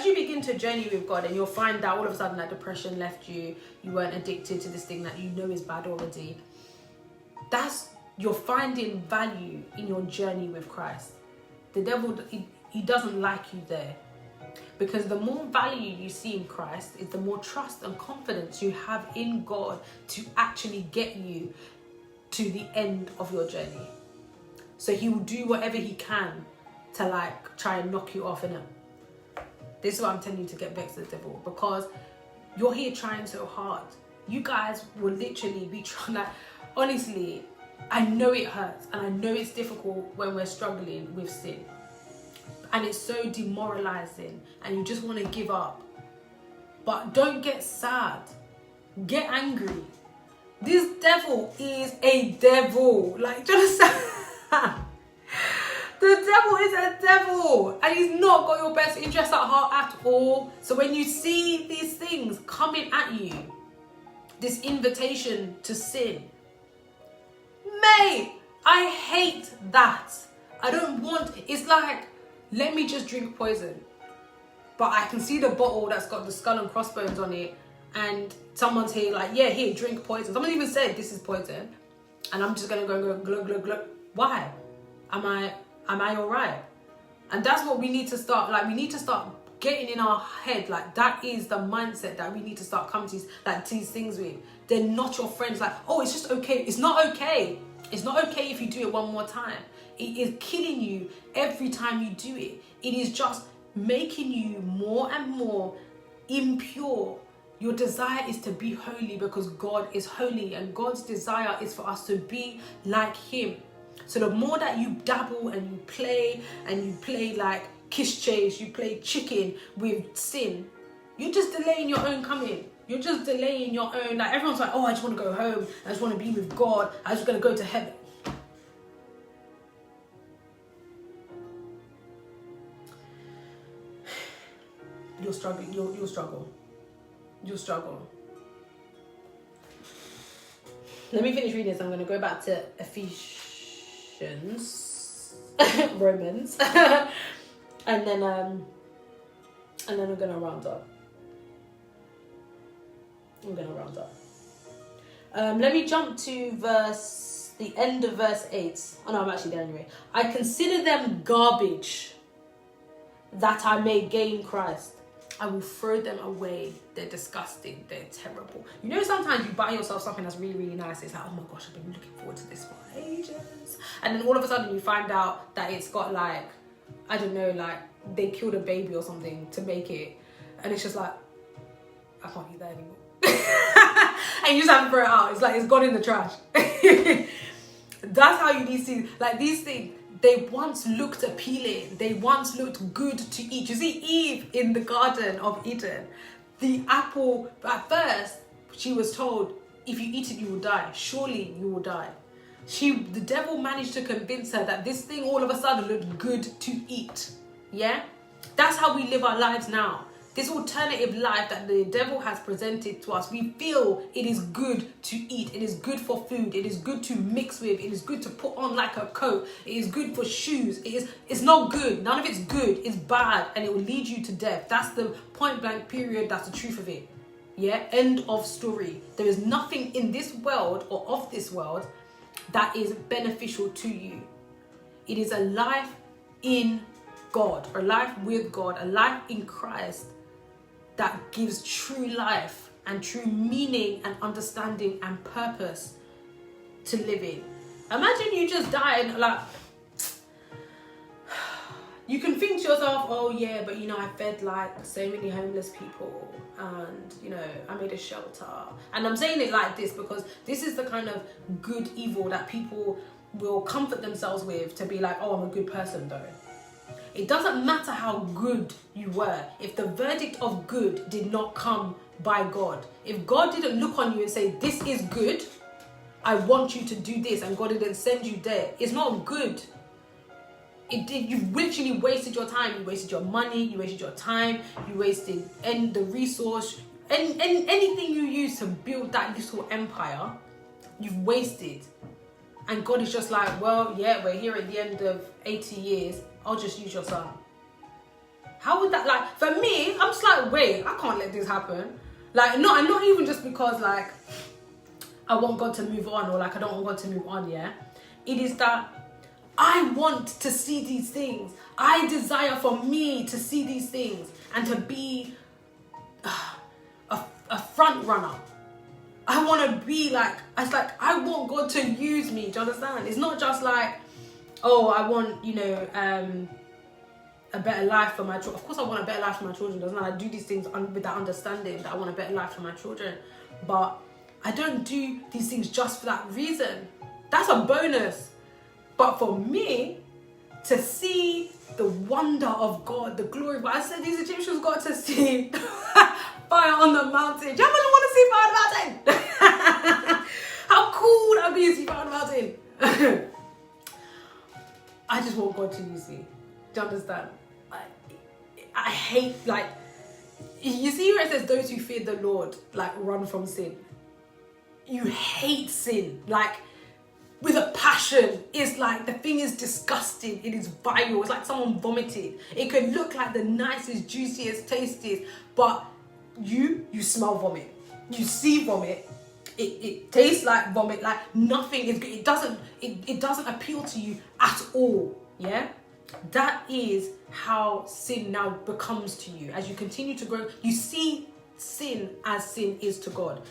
as you begin to journey with God, and you'll find that all of a sudden that depression left you, you weren't addicted to this thing that you know is bad already. You're finding value in your journey with Christ. The devil, he doesn't like you there. Because the more value you see in Christ is the more trust and confidence you have in God to actually get you to the end of your journey. So he will do whatever he can to like try and knock you off, innit? This is why I'm telling you to get vexed with the devil, because you're here trying so hard. You guys will literally be trying, like, honestly, I know it hurts and I know it's difficult when we're struggling with sin. And it's so demoralizing and you just want to give up. But don't get sad. Get angry. This devil is a devil. Like, do you understand? The devil is a devil. And he's not got your best interest at heart at all. So when you see these things coming at you, this invitation to sin, mate, I hate that. I don't want, it's like, let me just drink poison. But I can see the bottle that's got the skull and crossbones on it, and someone's here like, yeah, here, drink poison. Someone even said this is poison, and I'm just gonna go glug glug glug. Why? Am I all right? And that's what we need to start. Like, we need to start getting in our head. Like, that is the mindset that we need to start coming to, like, these things with. They're not your friends. Like, oh, it's just okay. It's not okay. It's not okay if you do it one more time. It is killing you every time you do it. It is just making you more and more impure. Your desire is to be holy because God is holy, and God's desire is for us to be like him. So the more that you dabble and you play like kiss chase, you play chicken with sin, you're just delaying your own coming. You're just delaying your own, like, everyone's like, oh, I just want to go home. I just want to be with God. I just going to go to heaven. You'll struggle. You'll struggle. You'll struggle. Let me finish reading this. I'm going to go back to Ephesians, Romans, and then I'm going to round up. Let me jump to the end of verse 8. Oh no, I'm actually there anyway. I consider them garbage that I may gain Christ. I will throw them away. They're disgusting. They're terrible. You know, sometimes you buy yourself something that's really, really nice. It's like, oh my gosh, I've been looking forward to this for ages. And then all of a sudden you find out that it's got, like, I don't know, like they killed a baby or something to make it. And it's just like, I can't eat that anymore. And you just have to throw it out. It's like it's gone in the trash. That's how you need to, like, these things, they once looked appealing. They once looked good to eat. You see Eve in the Garden of Eden. The apple, at first, she was told, if you eat it, you will die. Surely you will die. The devil managed to convince her that this thing all of a sudden looked good to eat. Yeah? That's how we live our lives now. This alternative life that the devil has presented to us, we feel it is good to eat. It is good for food. It is good to mix with. It is good to put on like a coat. It is good for shoes. It's not good. None of it's good. It's bad, and it will lead you to death. That's the point blank period. That's the truth of it. Yeah, end of story. There is nothing in this world or of this world that is beneficial to you. It is a life in God, or life with God, a life in Christ that gives true life and true meaning and understanding and purpose to living. Imagine you just die and, like, you can think to yourself, oh yeah, but you know, I fed like so many homeless people, and you know, I made a shelter. And I'm saying it like this because this is the kind of good evil that people will comfort themselves with, to be like, oh, I'm a good person though. It doesn't matter how good you were if the verdict of good did not come by God. If God didn't look on you and say, this is good, I want you to do this, and God didn't send you there, it's not good. You've literally wasted your time, you wasted your money, you wasted your time, you wasted the resource, and anything you use to build that little empire, you've wasted. And God is just like, well, yeah, we're here at the end of 80 years. I'll just use your son. How would that, like, for me, wait, I can't let this happen. Like, no, and not even just because, like, I want God to move on, or like I don't want God to move on, yeah? It is that I want to see these things. I desire for me to see these things and to be a front runner. I want to be like, it's like, I want God to use me, do you understand? It's not just like, oh, I want, you know, a better life for my children. Of course I want a better life for my children, doesn't it? I do these things with that understanding that I want a better life for my children. But I don't do these things just for that reason. That's a bonus. But for me, to see the wonder of God, the glory, but I said these Egyptians got to see fire on the mountain. Do you ever want to see fire on the mountain? How cool would that be to see fire on the mountain? I just want God to use me. Do you understand? I hate, like, you see where it says those who fear the Lord, like, run from sin. You hate sin, like, with a passion. It's like, the thing is disgusting. It is vile. It's like someone vomited. It could look like the nicest, juiciest, tastiest, but you smell vomit. You see vomit. It tastes like vomit. Like, nothing is good. It doesn't appeal to you at all. Yeah? That is how sin now becomes to you. As you continue to grow, you see sin as sin is to God.